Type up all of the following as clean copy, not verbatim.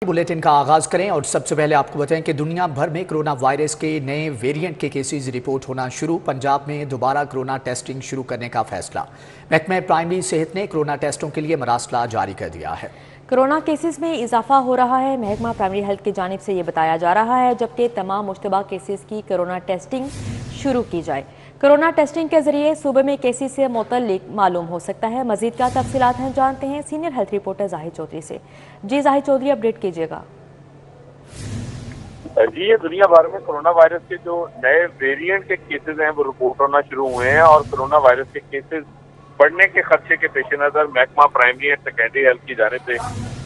Bulletin का आगाज करें और सबसे पहले आपको बताएं कि दुनिया भर में कोरोना वायरस के नए वेरिएंट के केसेस रिपोर्ट होना शुरू। पंजाब में दोबारा कोरोना टेस्टिंग शुरू करने का फैसला। महकमा प्राइमरी सेहत ने कोरोना टेस्टों के लिए मरासला जारी कर दिया है। कोरोना केसेस में इजाफा हो रहा है। महकमा प्राइमरी हेल्थ की जानिब से ये बताया जा रहा है जबकि तमाम मुश्तबा केसेस की कोरोना टेस्टिंग शुरू की जाए। कोरोना टेस्टिंग के जरिए सूबे में केसेस से मुतल्लिक मालूम हो सकता है। मजीद क्या तफसीलात हैं जानते हैं senior health reporter Zahid Chaudhry से। जी जाहिद चौधरी, अपडेट कीजिएगा। जी, ये दुनिया भर में कोरोना वायरस के जो नए वेरिएंट के केसेस हैं वो रिपोर्ट होना शुरू हुए हैं और कोरोना वायरस के केसेस बढ़ने के खदशे के पेश नजर महकमा प्राइमरी एंड सेकेंडरी हेल्थ की जानिब से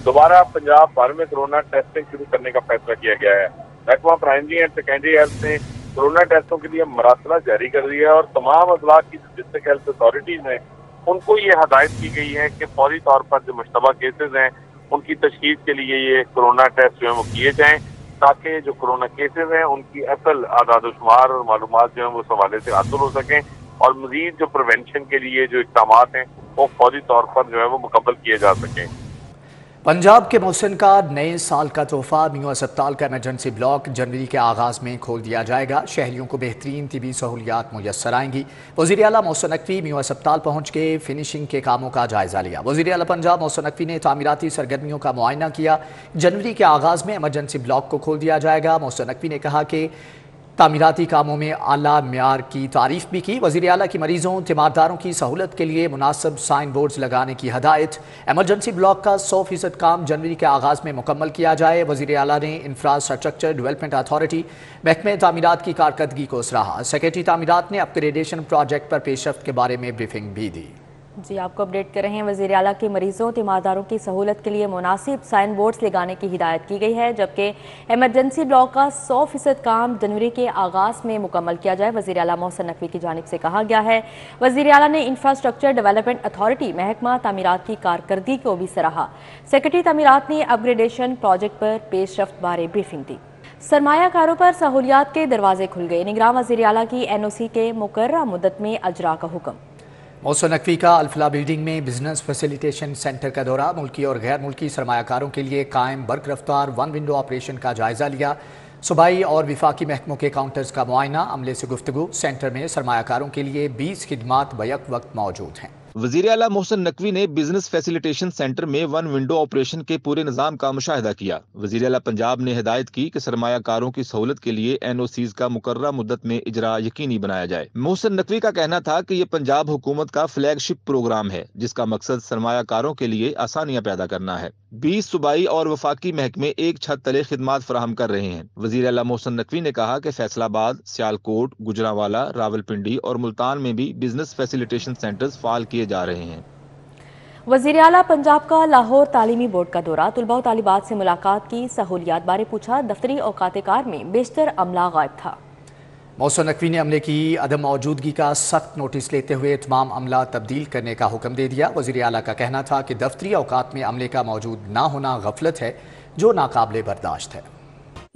दोबारा पंजाब भर में कोरोना टेस्टिंग शुरू करने का फैसला किया गया है। महकमा प्राइमरी एंड सेकेंडरी हेल्थ ने कोरोना टेस्टों के लिए मरासला जारी कर दिया है और तमाम अजला की डिस्ट्रिक्ट हेल्थ अथॉरिटीज हैं उनको ये हदायत की गई है कि फौरी तौर पर जो मुश्तबा केसेस हैं उनकी तशखीस के लिए ये कोरोना टेस्ट जो है वो किए जाएं ताकि जो कोरोना केसेस हैं उनकी असल आदाद शुमार और मालूमात जो है वो इस हवाले से हासिल हो सकें और मजीद जो प्रिवेंशन के लिए जो इक़दाम हैं वो फौरी तौर पर जो है वो मुकम्मल किए जा सकें। पंजाब के मोहसिन का नए साल का तोहफा मियो अस्पताल का इमरजेंसी ब्लॉक जनवरी के आगाज़ में खोल दिया जाएगा। शहरियों को बेहतरीन तिबी सहूलियात मुयस्सर आएंगी। वज़ीर आला मोहसिन नकवी मियो अस्पताल पहुँच के फिनिशिंग के कामों का जायज़ा लिया। वज़ीर आला पंजाब मोहसिन नकवी ने तामीराती सरगर्मियों का मुआयना किया। जनवरी के आगाज़ में इमरजेंसी ब्लॉक को खोल दिया जाएगा। मोहसिन नकवी ने कहा कि तामीराती कामों में आला म्यार की तारीफ भी की। वज़ीर आला की मरीजों तीमारदारों की सहूलत के लिए मुनासिब साइन बोर्ड्स लगाने की हदायत। एमरजेंसी ब्लॉक का 100% काम जनवरी के आगाज़ में मुकम्मल किया जाए। वज़ीर आला ने इंफ्रास्ट्रक्चर डेवलपमेंट अथॉरिटी महकमे तामीरात की कारकर्दगी को सराहा। सेक्रेटरी तामीरात ने अपग्रेडेशन प्रोजेक्ट पर पेशरफ्त के बारे में ब्रीफिंग भी दी। जी, आपको अपडेट कर रहे हैं। वज़ीर आला के मरीजों तीमारदारों की सहूलत के लिए मुनासिब साइन बोर्ड्स लगाने की हिदायत की गई है जबकि एमरजेंसी ब्लॉक का 100% काम जनवरी के आगाज़ में मुकम्मल किया जाए। वज़ीर आला मोहसिन नकवी की जानिब से कहा गया है। वज़ीर आला ने इंफ्रास्ट्रक्चर डेवलपमेंट अथॉरिटी महकमा तामीरात की कारकर्दगी को भी सराहा। सेक्रेटरी तामीरात ने अपग्रेडेशन प्रोजेक्ट पर पेशरफ्त बारे ब्रीफिंग दी। सरमायाकारों पर सहूलियात के दरवाजे खुल गए। निगरान वज़ीर आला की NOC के मुकर्ररा मुद्दत में अजरा का हुक्म। मोहसिन नकवी का अल्फला बिल्डिंग में बिजनेस फैसिलिटेशन सेंटर का दौरा। मुल्की और गैर मुल्की सरमायाकारों के लिए कायम बर्क रफ्तार वन विंडो ऑपरेशन का जायजा लिया। सूबाई और विफाकी महकमों के काउंटर्स का मुआयना, अमले से गुफ्तगू। सेंटर में सरमायाकारों के लिए 20 खिदमात बैक वक्त मौजूद हैं। वज़ीर आला मोहसिन नकवी ने बिजनेस फैसिलिटेशन सेंटर में वन विंडो ऑपरेशन के पूरे निज़ाम का मुशाहिदा किया। वज़ीर आला पंजाब ने हिदायत की कि सरमायाकारों की सहूलत के लिए NOCs का मुकर्ररा मुद्दत में इजरा यकीनी बनाया जाए। मोहसिन नकवी का कहना था कि ये पंजाब हुकूमत का फ्लैगशिप प्रोग्राम है जिसका मकसद सरमायाकारों के लिए आसानियां पैदा करना है। 20 सूबाई और वफाकी महकमे एक छत तले खिदमात फराहम कर रहे हैं। वज़ीर आला मोहसिन नकवी ने कहा कि फैसलाबाद, सियालकोट, गुजरांवाला, रावलपिंडी और मुल्तान में भी बिजनेस फैसिलिटेशन सेंटर्स फाल किए जा रहे हैं। वज़ीर आला पंजाब का लाहौर तालीमी बोर्ड का दौरा। तुलबा और तालिबात से मुलाकात की, सहूलियात बारे पूछा। दफ्तरी औकात कार में बेशतर अमला गायब था। मोहसिन नकवी ने अमले की अदम मौजूदगी का सख्त नोटिस लेते हुए तमाम अमला तब्दील करने का हुक्म दे दिया। वज़ीर आला का कहना था कि दफ्तरी औकात में अमले का मौजूद ना होना गफलत है जो नाकाबिले बर्दाश्त है।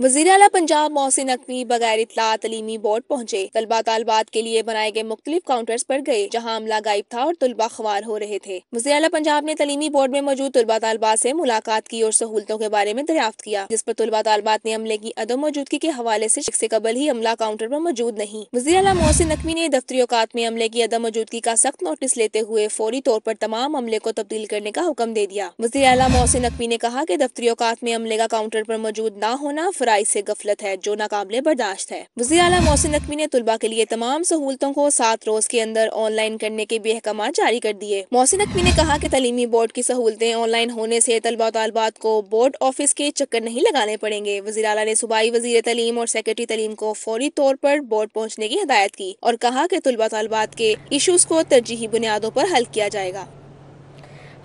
वज़ीर आला पंजाब मोहसिन नकवी बगैर इत्तला तलीमी बोर्ड पहुंचे। तलबा तालबात के लिए बनाए गए मुख्तलिफ काउंटर्स पर गए जहां अमला गायब था और तुलबा ख्वार हो रहे थे। वज़ीर आला पंजाब ने तलीमी बोर्ड में मौजूद तुलबा तालबात से मुलाकात की और सहूलतों के बारे में दरियाफ्त किया जिस पर तुलबा तालबात ने अमले की अदम मौजूदगी के हवाले से कबल ही अमला काउंटर पर मौजूद नहीं। वज़ीर आला मोहसिन नकवी ने दफ्तरी औकात में अमले की अदम मौजूदगी का सख्त नोटिस लेते हुए फौरी तौर पर तमाम अमले को तब्दील करने का हुक्म दे दिया। वज़ीर आला मोहसिन नकवी ने कहा कि दफ्तरी औकात में अमले का काउंटर पर मौजूद न होना फराइज से गफलत है जो नाकाबिले बर्दाश्त है। वज़ीर आला मोहसिन नकवी ने तुलबा के लिए तमाम सहूलतों को 7 रोज के अंदर ऑनलाइन करने के भी अहकाम जारी कर दिए। मोहसिन नकवी ने कहा कि तलीमी बोर्ड की सहूलतें ऑनलाइन होने से तलबा तालबात को बोर्ड ऑफिस के चक्कर नहीं लगाने पड़ेंगे। वज़ीर आला ने सूबाई वज़ीर तलीम और सेक्रेटरी तलीम को फौरी तौर पर बोर्ड पहुँचने की हिदायत की और कहा कि तुलबा तालबात के इशूज को तरजीही बुनियादों पर हल किया जाएगा।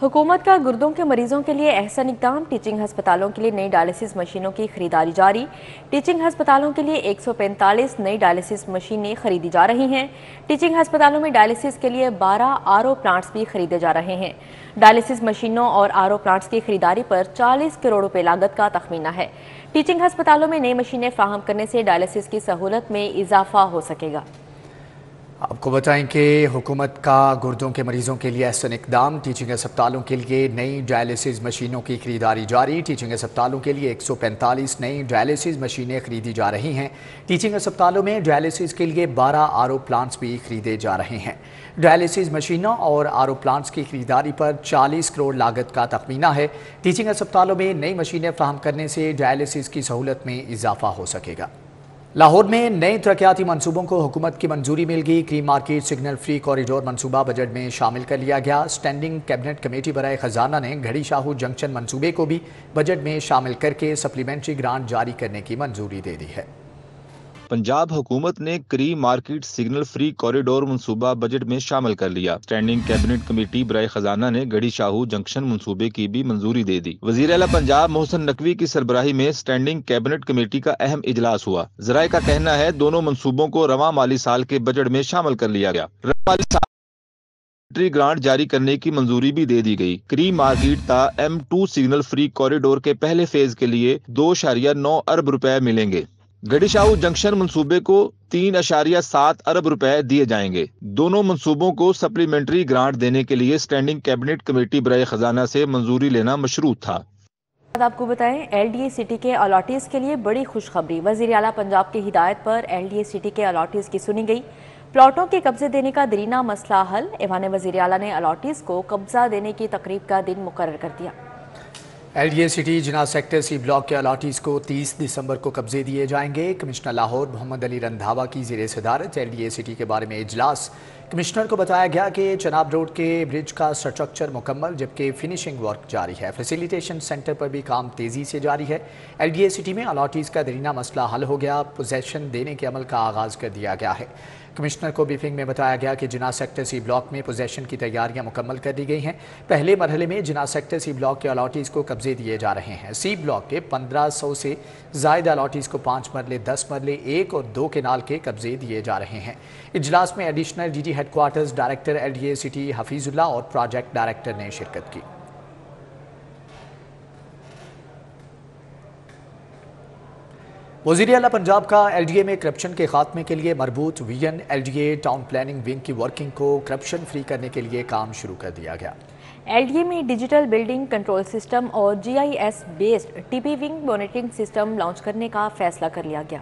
हुकूमत का गुर्दों के मरीजों के लिए अहसन इक़दाम। टीचिंग हस्पतालों के लिए नई डायलिसिस मशीनों की खरीदारी जारी। टीचिंग हस्पतालों के लिए 145 नई डायलिसिस मशीनें खरीदी जा रही हैं। टीचिंग हस्पतालों में डायलिसिस के लिए 12 RO प्लांट्स भी खरीदे जा रहे हैं। डायलिसिस मशीनों और RO प्लांट्स की खरीदारी पर 40 करोड़ रुपए लागत का तखमीना है। टीचिंग हस्पतालों में नई मशीनें फ्राहम करने से डायलिसिस की सहूलत में इजाफा हो सकेगा। आपको बताएं कि हुकूमत का गुर्दों के मरीजों के लिए अहसन इकदाम। टीचिंग अस्पतालों के लिए नई डायलिसिस मशीनों की खरीदारी जारी। टीचिंग अस्पतालों के लिए 145 नई डायलिसिस मशीनें खरीदी जा रही हैं। टीचिंग अस्पतालों में डायलिसिस के लिए 12 आरओ प्लांट्स भी खरीदे जा रहे हैं। डायलिसिस मशीनों और आरओ प्लांट्स की खरीदारी पर 40 करोड़ लागत का तखमीना है। टीचिंग अस्पतालों में नई मशीनें फराहम करने से डायलिसिस की सहूलत में इजाफा हो सकेगा। लाहौर में नए तरक्याती मंसूबों को हुकूमत की मंजूरी मिल गई। Cream market signal free corridor मंसूबा बजट में शामिल कर लिया गया। स्टैंडिंग कैबिनेट कमेटी बराए खजाना ने घड़ी शाहू जंक्शन मंसूबे को भी बजट में शामिल करके सप्लीमेंट्री ग्रांट जारी करने की मंजूरी दे दी है। पंजाब हुकूमत ने cream market signal free corridor मंसूबा बजट में शामिल कर लिया। स्टैंडिंग कैबिनेट कमेटी बराए खजाना ने गढ़ी शाहू जंक्शन मंसूबे की भी मंजूरी दे दी। वजीर आला पंजाब मोहसिन नकवी की सरबराही में स्टैंडिंग कैबिनेट कमेटी का अहम इजलास हुआ। जराये का कहना है दोनों मंसूबों को रवां माली साल के बजट में शामिल कर लिया गया। रवां माली साल ग्रांट जारी करने की मंजूरी भी दे दी गई। क्रीम मार्केट ता M2 सिग्नल फ्री कॉरिडोर के पहले फेज के लिए 2.9 अरब रुपए मिलेंगे। गढ़ी शाहू जंक्शन मंसूबे को 3.7 अरब रुपए दिए जाएंगे। दोनों मंसूबों को सप्लीमेंट्री ग्रांट देने के लिए स्टैंडिंग कैबिनेट कमेटी बराए खजाना से मंजूरी लेना मशरूत था। आपको बताएं LDA सिटी के अलॉटीज के लिए बड़ी खुशखबरी। वजीर आला पंजाब की हिदायत पर LDA सिटी के अलॉटीज की सुनी गई। प्लॉटों के कब्जे देने का दरीना मसला हल। ऐवान वजीर आला ने अलॉटीज को कब्जा देने की तकरीब का दिन मुकर्रर कर दिया। LDA सिटी जिना सेक्टर C ब्लॉक के अलॉटीज को 30 दिसंबर को कब्जे दिए जाएंगे। कमिश्नर लाहौर मोहम्मद अली रंधावा की ज़ेरे सदारत LDA सिटी के बारे में इजलास। कमिश्नर को बताया गया कि चनाब रोड के ब्रिज का स्ट्रक्चर मुकम्मल जबकि फिनिशिंग वर्क जारी है। फैसिलिटेशन सेंटर पर भी काम तेज़ी से जारी है। LDA सिटी में अलॉटीज का दरीना मसला हल हो गया। पोजेशन देने के अमल का आगाज़ कर दिया गया है। कमिश्नर को ब्रीफिंग में बताया गया कि जिना सेक्टर C ब्लॉक में पोजेशन की तैयारियां मुकम्मल कर दी गई हैं। पहले मरहले में जिना सेक्टर C ब्लॉक के अलॉटीज़ को कब्जे दिए जा रहे हैं। C ब्लॉक के 1500 से ज़ायद अलॉटीज़ को 5 मरले, 10 मरले, 1 और 2 केनाल के कब्जे दिए जा रहे हैं। इजलास में additional DG headquarters, director LDA city Hafizullah और प्रोजेक्ट डायरेक्टर ने शिरकत की। वज़ीर आला पंजाब का LDA में करप्शन के खात्मे के लिए मरबूत vision LDA town planning wing की वर्किंग को करप्शन फ्री करने के लिए काम शुरू कर दिया गया। LDA में डिजिटल बिल्डिंग कंट्रोल सिस्टम और GIS based TP wing monitoring system launch करने का फैसला कर लिया गया।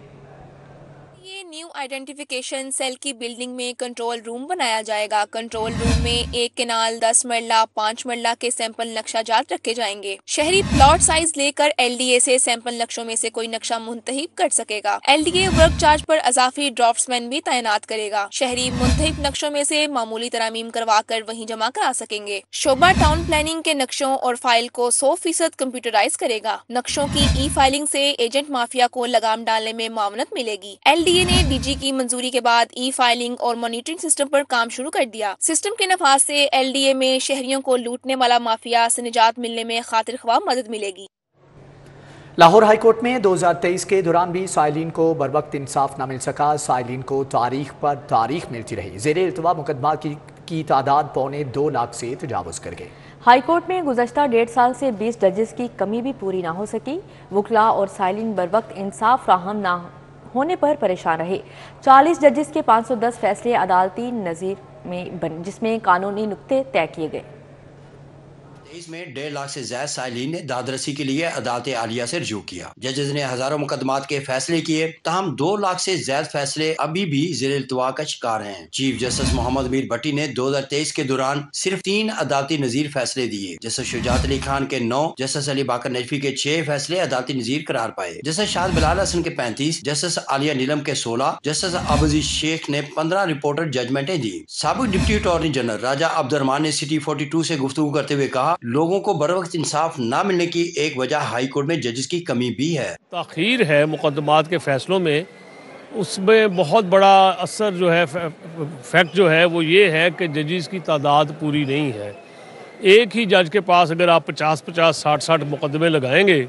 ये न्यू आइडेंटिफिकेशन सेल की बिल्डिंग में कंट्रोल रूम बनाया जाएगा। कंट्रोल रूम में 1 केनाल, 10 मरला, 5 मरला के सैंपल नक्शा जात रखे जाएंगे। शहरी प्लॉट साइज लेकर LDA से सैंपल नक्शों में से कोई नक्शा मुंतहिब कर सकेगा। LDA वर्क चार्ज पर अजाफी ड्राफ्ट्समैन भी तैनात करेगा। शहरी मुंतहिब नक्शों में से मामूली तरामीम करवा कर वहीं जमा करा सकेंगे। शोबा टाउन प्लानिंग के नक्शों और फाइल को 100% कंप्यूटराइज करेगा। नक्शों की E-फाइलिंग से एजेंट माफिया को लगाम डालने में मावनत मिलेगी। LDA ने DG की मंजूरी के बाद E-फाइलिंग और मॉनिटरिंग सिस्टम पर काम शुरू कर दिया। सिस्टम के नफाज से LDA में शहरियों को लूटने वाला माफिया से निजात मिलने में खातिर ख्वाह मदद मिलेगी। लाहौर हाई कोर्ट में 2023 के दौरान भी साइलिन को बरवक्त इंसाफ न मिल सका। साइलिन को तारीख पर तारीख मिलती रही। ज़ेरे इल्तवा मुकदमा की तादाद 2.25 लाख से तजावुज़ कर गई। हाई कोर्ट में गुज़श्ता 1.5 साल से 20 जजेस की कमी भी पूरी ना हो सकी। वकला और साइलिन बरवक्त इंसाफ फ्राहम ना होने पर परेशान रहे। 40 जजेस के 510 फैसले अदालती नज़ीर में बने, जिसमें कानूनी नुक्ते तय किए गए। इसमें 1.5 लाख से ज्यादा साइलिन ने दादरसी के लिए अदालत आलिया से रजू किया। जजेस ने हजारों मुकदमात के फैसले किए, ताहम 2 लाख से ज्यादा फैसले अभी भी ज़ेरे इल्तवा का शिकार हैं। चीफ जस्टिस मोहम्मद मीर भट्टी ने 2023 के दौरान सिर्फ 3 अदालती नजीर फैसले दिए। जस्टिस शुजात अली खान के 9, जस्टिस अली बाकर नजफी के 6 फैसले अदालती नजीर करार पाए। जस्टिस शाद बिलाल हसन के 35, जस्टिस आलिया नीलम के 16, जस्टिस अबूजी शेख ने 15 रिपोर्टर जजमेंटें दी। साबिक डिप्टी अटॉर्नी जनरल राजा अब्दुर्रहमान ने सिटी 42 से गुफ्तगू करते हुए कहा, लोगों को बरवक्त इंसाफ ना मिलने की एक वजह हाई कोर्ट में जजेस की कमी भी है। ताखीर है मुकदमात के फैसलों में, उसमें बहुत बड़ा असर जो है, फैक्ट जो है वो ये है कि जजेस की तादाद पूरी नहीं है। एक ही जज के पास अगर आप 50-50, 60-60 मुकदमे लगाएंगे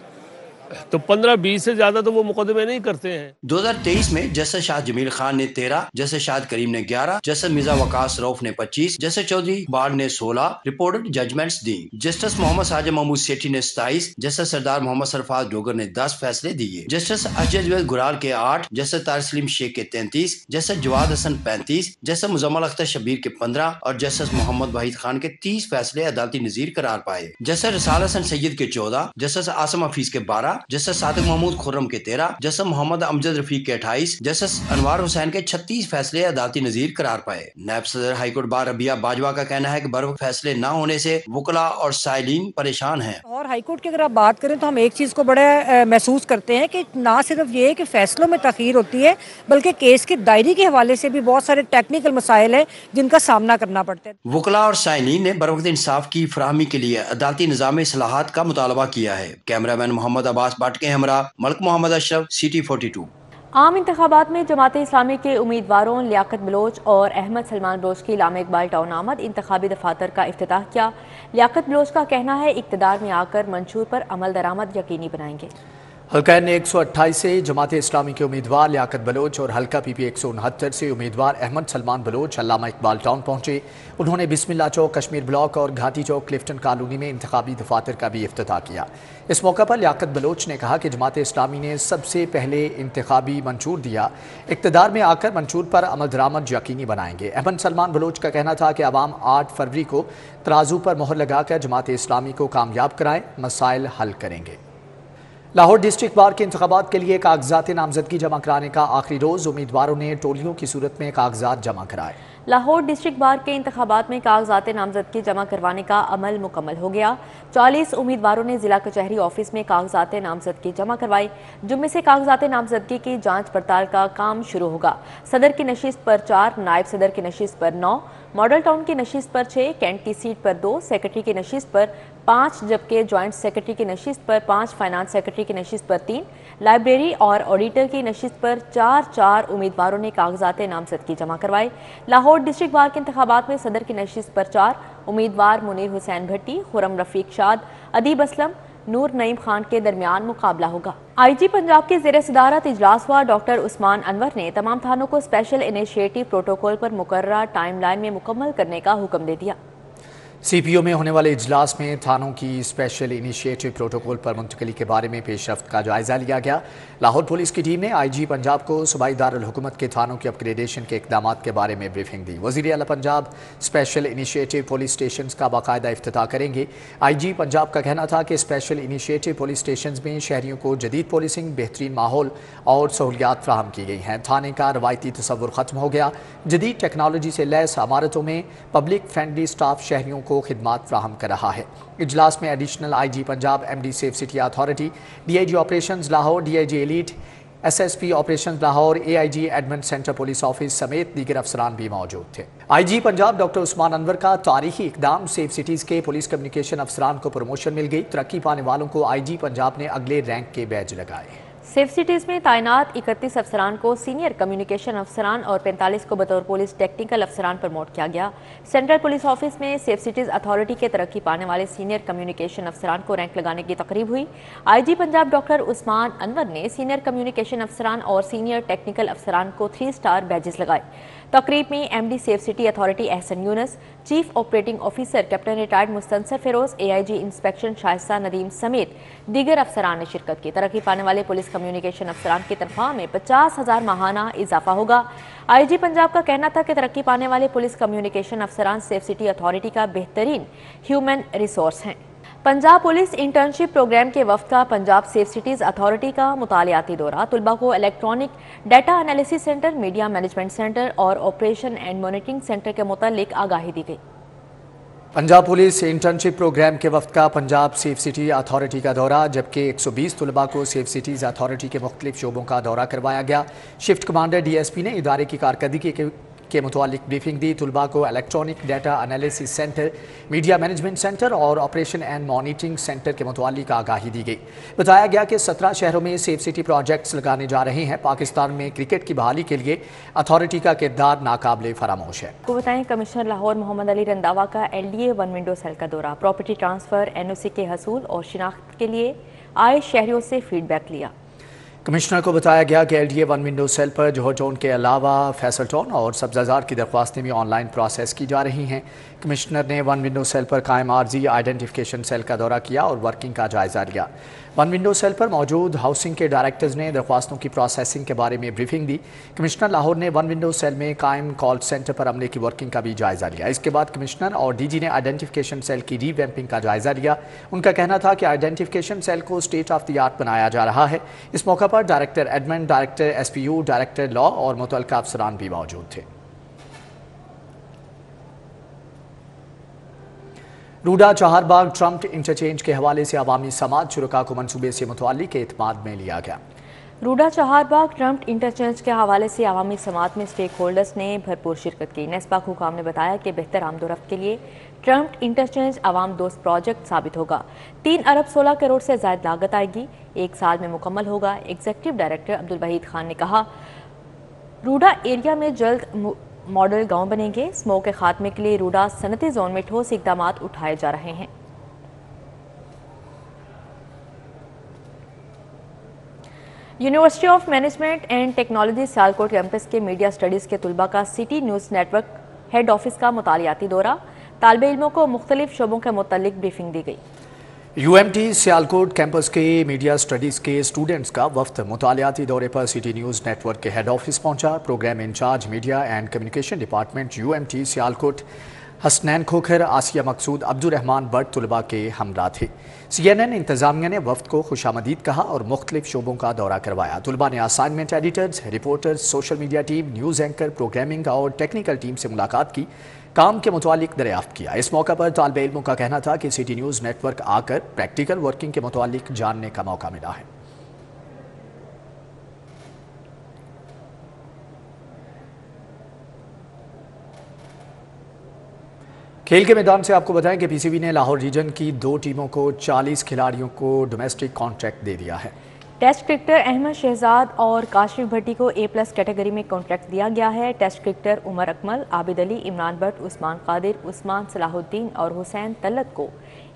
तो 15-20 से ज़्यादा तो वो मुकदमे नहीं करते हैं। 2023 में जस्टिस शाह जमील खान ने 13, जस्टिस शाहिद करीम ने 11, जस्टिस मिर्जा वकास रऊफ ने 25, जस्टिस चौधरी इकबाल ने 16 रिपोर्टेड जजमेंट्स दी। जस्टिस मोहम्मद साजिद महमूद सेठी ने 27, जस्टिस सरदार मोहम्मद सरफराज डोगर ने 10 फैसले दिए। जस्टिस अजय गुराल के 8, जस्टिस तारिक सलीम शेख के 33, जस्टिस जवाद हसन 35, जस्टिस मुजम्मल अख्तर शबीर के 15 और जस्टिस मोहम्मद वहीद खान के 30 फैसले अदालती नजीर करार पाए। जस्टिस रसाल हसन सैयद के 14, जस्टिस आसम हफीज के 12, जस्टिस सादिक महमूद खुर्रम के 13, जस्टिस मोहम्मद अमजद रफीक के 28, जस्टिस अनवार हुसैन के 36 फैसले अदालती नजीर करार पाए। नायब सदर हाईकोर्ट बार रबिया बाजवा का कहना है कि बर्वक्त फैसले न होने से वकला और साइलिन परेशान हैं। और हाईकोर्ट की अगर आप बात करें तो हम एक चीज़ को बड़ा महसूस करते हैं कि ना सिर्फ ये कि फैसलों में तखीर होती है, बल्कि केस की दायरी के हवाले से भी बहुत सारे टेक्निकल मसाइल हैं जिनका सामना करना पड़ता है। वकला और साइलिन ने बर्वक्त इंसाफ की फराहमी के लिए अदालती निज़ाम इस्लाहात का मुतालबा किया है। कैमरामैन मोहम्मद अब्बास भट्ट के हमरा मलिक मोहम्मद अशरफ, सिटी 42। आम इंतखाबात में जमात इस्लामी के उम्मीदवारों लियाकत बलोच और अहमद सलमान बलोच की लामा इकबाल टाउन आमद इंतखाबी दफातर का इफ्तिताह किया। लियाकत बलोच का कहना है इक़्तिदार में आकर मंशूर पर अमल दरामद यकीनी बनाएंगे। हल्का ने 128 से जमात इस्लामी के उम्मीदवार लियाकत बलोच और हल्का पीपी 169 से उम्मीदवार अहमद सलमान बलोच अल्लामा इकबाल टाउन पहुंचे। उन्होंने बिस्मिल्लाह चौक कश्मीर ब्लॉक और घाटी चौक क्लिफ्टन कॉलोनी में इंतखाबी दफातर का भी इफ्तिताह किया। इस मौके पर लियाकत बलोच ने कहा कि जमात इस्लामी ने सबसे पहले इंतखाबी मंशूर दिया, इक़्तिदार में आकर मंशूर पर अमल दरामद यकीनी बनाएंगे। अहमद सलमान बलोच का कहना था कि अवाम 8 फरवरी को तराजू पर मोहर लगाकर जमात इस्लामी को कामयाब कराएं, मसाइल हल करेंगे। लाहौर डिस्ट्रिक्ट बार के इंतखाबात के लिए कागजात नामजदगी जमा कराने का आखिरी रोज, उम्मीदवारों ने टोलियों की सूरत में कागजात जमा कराए। लाहौर डिस्ट्रिक्ट बार के इंतखाबात में कागजात नामजदगी जमा करवाने का अमल मुकम्मल हो गया। 40 उम्मीदवारों ने जिला कचहरी ऑफिस में कागजात नामजदगी जमा करवाई, जिनमें से कागजात नामजदगी की जांच पड़ताल का काम शुरू होगा। सदर की नशिस्त पर 4, नायब सदर की नशिस्त पर 9, मॉडल टाउन की नशिस्त पर 6, कैंट की सीट पर 2, सेक्रेटरी की नशिस्त पर 5, जबकि ज्वाइंट सेक्रेटरी की नशिस्त पर 5, फाइनेंस सेक्रेटरी की नशिस्त पर 3, लाइब्रेरी और ऑडिटर की नशिस्त पर 4 उम्मीदवारों ने कागजात नामजदगी जमा करवाए। लाहौर डिस्ट्रिक्ट बार के इंतखाबात में सदर की नशिस्त पर 4 उम्मीदवार मुनीर हुसैन भट्टी, खुरम रफीक शाद, अदीब असलम, नूर नईम खान के दरमियान मुकाबला होगा। IG पंजाब के ज़ेर सदारत इजलास हुआ। डॉक्टर उस्मान अनवर ने तमाम थानों को स्पेशल इनिशिएटिव प्रोटोकॉल पर मुकर्रर टाइम लाइन में मुकम्मल करने का हुक्म दे दिया। CPO में होने वाले इजलास में थानों की स्पेशल इनिशिएटिव प्रोटोकॉल पर मुंतकली के बारे में पेशरफ्त का जायजा लिया गया। लाहौर पुलिस की टीम ने IG पंजाब को सूबाई दारुल हुकूमत के थानों के अपग्रेडेशन के इक़दामात के बारे में ब्रीफिंग दी। वज़ीर आला Punjab special initiative police station का बाकायदा इफ्तिताह करेंगे। IG पंजाब का कहना था कि स्पेशल इनिशिएटिव पुलिस स्टेशन में शहरियों को जदीद पुलिसिंग, बेहतरीन माहौल और सहूलियात फ्राहम की गई हैं। थाने का रवायती तसव्वुर ख़त्म हो गया। जदीद टेक्नोलॉजी से लैस इमारतों में पब्लिक फ्रेंडली स्टाफ शहरियों को खिदमात फ्राहम कर रहा है। इजलास में additional IG Punjab, MD safe city authority, DIG operations Lahore, DIG elite, SSP operations Lahore, AIG admin centre police office समेत दीगर अफसरान भी मौजूद थे। IG पंजाब डॉक्टर उस्मान अनवर का तारीखी इकदाम, सेफ सिटीज़ के पुलिस कम्युनिकेशन अफसरान को प्रमोशन मिल गई। तरक्की पाने वालों को IG पंजाब ने अगले रैंक के बैज लगाए। सेफ सिटीज़ में तैनात 31 अफसरान को सीनियर कम्युनिकेशन अफसरान और 45 को बतौर पुलिस टेक्निकल अफसरान प्रमोट किया गया। सेंट्रल पुलिस ऑफिस में सेफ सिटीज़ अथॉरिटी के तरक्की पाने वाले सीनियर कम्युनिकेशन अफसरान को रैंक लगाने की तकरीब हुई। IG पंजाब डॉक्टर उस्मान अनवर ने सीनियर कम्युनिकेशन अफसरान और सीनियर टेक्निकल अफसरान को 3 स्टार बैजेस लगाए। तकरीब में MD safe city authority Ahsan Younas, chief operating officer captain retired Mustansar Feroz, AIG inspection Shaista Nadeem समेत दीगर अफसरान ने शिरकत की। तरक्की पाने वाले पुलिस कम्युनिकेशन अफसरान की तनख्वाह में 50,000 माहाना इजाफा होगा। IG पंजाब का कहना था कि तरक्की पाने वाले पुलिस कम्युनिकेशन अफसरान सेफ सिटी अथॉरिटी का बेहतरीन ह्यूमन रिसोर्स हैं। पंजाब पुलिस इंटर्नशिप प्रोग्राम के वफ्द का पंजाब सेफ सिटीज़ अथॉरिटी का मुतालियाती दौरा। तुलबा को electronic data analysis centre, media management centre और ऑपरेशन एंड मॉनिटरिंग सेंटर के मुतालिक आगाही दी गई। पंजाब पुलिस इंटर्नशिप प्रोग्राम के वक्त का पंजाब सेफ सिटी अथॉरिटी का दौरा, जबकि 120 तुलबा को सेफ सिटीज़ अथॉरिटी के मुख्तलिफ शोबों का दौरा करवाया गया। शिफ्ट कमांडर DSP ने इदारे की कारकर्दगी के मुतालिक ब्रीफिंग दी। तुलबा को electronic data analysis centre, media management centre और ऑपरेशन एंड मॉनिटरिंग सेंटर के मुतालिक आगाही दी गई। बताया गया कि 17 शहरों में सेफ सिटी प्रोजेक्ट्स लगाने जा रहे हैं। पाकिस्तान में क्रिकेट की बहाली के लिए अथॉरिटी का किरदार नाकाबिले फरामोश है। को बताएं, कमिश्नर लाहौर मोहम्मद अली रंधावा का LDA 1 विंडो सेल का दौरा। प्रॉपर्टी ट्रांसफर, NOC के हसूल और शिनाख्त के लिए आए शहरियों से फीडबैक लिया। कमिश्नर को बताया गया कि LDA 1 विंडो सेल पर जौहर टाउन के अलावा फैसल टाउन और सब्जाजार की दरख्वास्तें भी ऑनलाइन प्रोसेस की जा रही हैं। कमिश्नर ने 1 विंडो सेल पर कायम आर्जी आइडेंटिफिकेशन सेल का दौरा किया और वर्किंग का जायजा लिया। 1 विंडो सेल पर मौजूद हाउसिंग के डायरेक्टर्स ने दरख्वास्तों की प्रोसेसिंग के बारे में ब्रीफिंग दी। कमिश्नर लाहौर ने 1 विंडो सेल में कायम कॉल सेंटर पर अमले की वर्किंग का भी जायजा लिया। इसके बाद कमिश्नर और DG ने आइडेंटिफिकेशन सेल की रीवैम्पिंग का जायजा लिया। उनका कहना था कि आइडेंटिफिकेशन सेल को स्टेट ऑफ द आर्ट बनाया जा रहा है। इस मौका पर director admin, director SPU, director law और मुतल्लिका अफसरान भी मौजूद थे। रूडा चहारबाग ट्रम्प इंटरचेंज के हवाले से अवामी समाज शुरका को मनसूबे से मुतल्लिक एतमाद में लिया गया। रूडा चहारबाग ट्रम्प इंटरचेंज के हवाले से अवामी समात में स्टेक होल्डर्स ने भरपूर शिरकत की। नेस्बा हुकाम ने बताया कि बेहतर आमदोरफ्त के लिए ट्रम्प इंटरचेंज अवाम दोस्त प्रोजेक्ट साबित होगा। 3 अरब 16 करोड़ से ज़ायद लागत आएगी, 1 साल में मुकम्मल होगा। एग्जीक्यूटिव डायरेक्टर अब्दुल वहीद खान ने कहा, रूडा एरिया में जल्द मॉडल गांव बनेंगे। स्मोक के खात्मे के लिए रूडा सनती जोन में ठोस इकदाम उठाए जा रहे हैं। University of management and technology Sialkot campus के मीडिया स्टडीज़ के तुलबा का city News network head office का मुतालियाती दौरा। तालिबे इल्मों को मुख्तलिफ शोबों के मुतालिक ब्रीफिंग दी गई। UMT सियालकोट कैंपस के मीडिया स्टडीज़ के स्टूडेंट्स का वफ्द मुतालियाती दौरे पर सिटी न्यूज़ नेटवर्क के हेड ऑफिस पहुंचा। Programme in charge media and communication department UMT Sialkot Hasnain Khokhar, Asia Maqsood, Abdurrahman Butt तुलबा के हमरा थे। CNN इंतजामिया ने वफ्द को खुशामदीद कहा और मुख्तलिफ शोबों का दौरा करवाया। तुलबा ने assignment editors, reporters, social media team, news anchor, programming और टेक्निकल टीम से मुलाकात की, काम के मुतालिक दरियाफ्त किया। इस मौका पर तालिबे इल्मों का कहना था कि सिटी न्यूज़ नेटवर्क आकर प्रैक्टिकल वर्किंग के मुतालिक जानने का मौका मिला है। खेल के मैदान से आपको बताएं कि PCB ने लाहौर रीजन की 2 टीमों को 40 खिलाड़ियों को डोमेस्टिक कॉन्ट्रैक्ट दे दिया है। टेस्ट क्रिकेटर अहमद शहजाद और काशिफ भट्टी को A+ कैटेगरी में कॉन्ट्रैक्ट दिया गया है। टेस्ट क्रिकेटर उमर अकमल, आबिद अली, इमरान भट्ट, उस्मान कादिर, उस्मान सलाहुद्दीन और हुसैन तल्लत को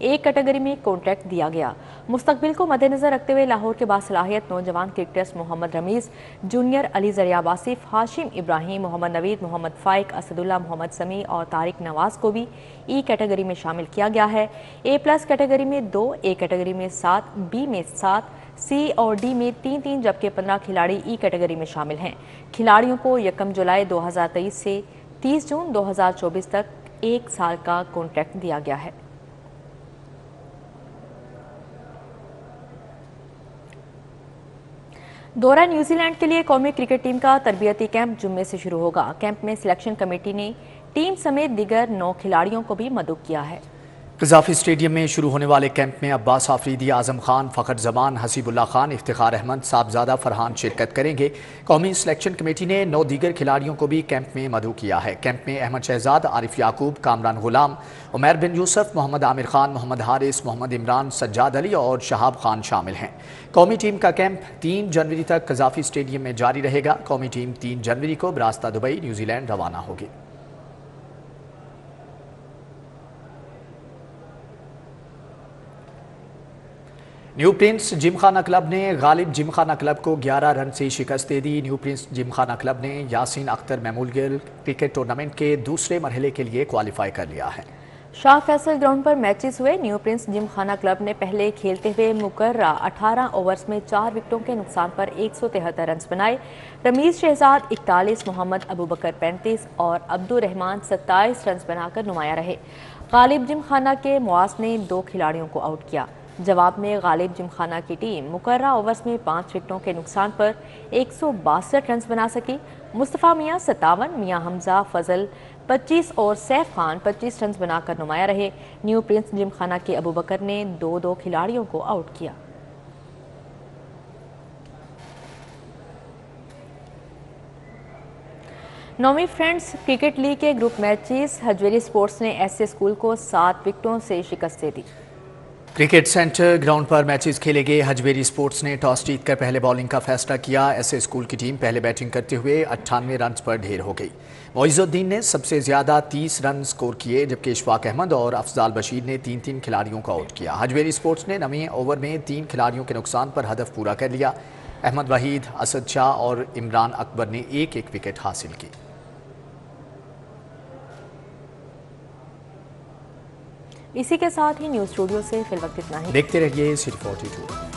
A कैटेगरी में कॉन्ट्रैक्ट दिया गया। मुस्तकबिल को मद्देनजर रखते हुए लाहौर के बासलाहियत नौजवान क्रिकेटर्स मोहम्मद रमीज़, जूनियर अली ज़रिया वासिफ, हाशिम इब्राहिम, मोहम्मद नवीद, मोहम्मद फ़ाइक, असदुल्ला, मोहम्मद समी और तारिक नवाज को भी E कैटेगरी में शामिल किया गया है। A+ कैटेगरी में 2, A कैटेगरी में 7, B में 7, C और D में 3-3 जबकि 15 खिलाड़ी E कैटेगरी में शामिल हैं। खिलाड़ियों को 1 जुलाई 2023 से 30 जून 2024 तक 1 साल का कॉन्ट्रैक्ट दिया गया है। दौरा न्यूजीलैंड के लिए कौमी क्रिकेट टीम का तरबियती कैंप जुम्मे से शुरू होगा। कैंप में सिलेक्शन कमेटी ने टीम समेत दीगर 9 खिलाड़ियों को भी मदऊ किया है। कज़ाफ़ी स्टेडियम में शुरू होने वाले कैंप में अब्बास आफरीदी, आज़म खान, फ़खर जमान, हसीबुल्ला खान, इफ्तिखार अहमद, साहबजादा फरहान शिरकत करेंगे। कौमी सिलेक्शन कमेटी ने 9 दीगर खिलाड़ियों को भी कैंप में मदऊ किया है। कैंप में अहमद शहजाद, आरिफ याकूब, कामरान गुलाम, उमैर बिन यूसुफ, मोहम्मद आमिर खान, मोहम्मद हारिस, मोहम्मद इमरान, सज्जाद अली और शहाब खान शामिल हैं। कौमी टीम का कैंप 3 जनवरी तक कज़ाफ़ी स्टेडियम में जारी रहेगा। कौमी टीम 3 जनवरी को बरास्ता दुबई, न्यूजीलैंड रवाना होगी। न्यू प्रिंस जिमखाना क्लब ने गालिब जिमखाना क्लब को 11 रन से शिकस्त दे दी। न्यू प्रिंस जिमखाना क्लब ने Yasin Akhtar memorial cricket tournament के दूसरे मरहले के लिए क्वालिफाई कर लिया है। शाह फैसल ग्राउंड पर मैचेस हुए। न्यू प्रिंस जिमखाना क्लब ने पहले खेलते हुए मुकर्रा 18 ओवर्स में 4 विकेटों के नुकसान पर 173 रन बनाए। रमीज शहजाद 41, मोहम्मद अबूबकर 35 और अब्दुर्रहमान 27 रन बनाकर नुमाया रहे। गालिब जिमखाना के मुआज ने 2 खिलाड़ियों को आउट किया। जवाब में गालिब जिमखाना की टीम मुकर्रा ओवर्स में 5 विकेटों के नुकसान पर 162 रन बना सकी। मुस्तफ़ा मियाँ 57, मियाँ हमजा फजल 25 और सैफ खान 25 रन बनाकर नुमाया रहे। न्यू प्रिंस जिमखाना के अबूबकर ने 2 खिलाड़ियों को आउट किया। नौवीं फ्रेंड्स क्रिकेट लीग के ग्रुप मैचेस हजवेरी स्पोर्ट्स ने एसए स्कूल को 7 विकेटों से शिकस्त दे दी। क्रिकेट सेंटर ग्राउंड पर मैचेस खेले गए। हजवेरी स्पोर्ट्स ने टॉस जीतकर पहले बॉलिंग का फैसला किया। ऐसे स्कूल की टीम पहले बैटिंग करते हुए 98 रन पर ढेर हो गई। मोइजुद्दीन ने सबसे ज्यादा 30 रन स्कोर किए, जबकि इशफाक अहमद और अफजाल बशीर ने 3-3 खिलाड़ियों को आउट किया। हजवेरी स्पोर्ट्स ने 9वें ओवर में 3 खिलाड़ियों के नुकसान पर हदफ पूरा कर लिया। अहमद वहीद, असद शाह और इमरान अकबर ने एक एक विकेट हासिल की। इसी के साथ ही न्यूज़ स्टूडियो से फिल वक्त इतना ही। देखते रहिए सिटी 42।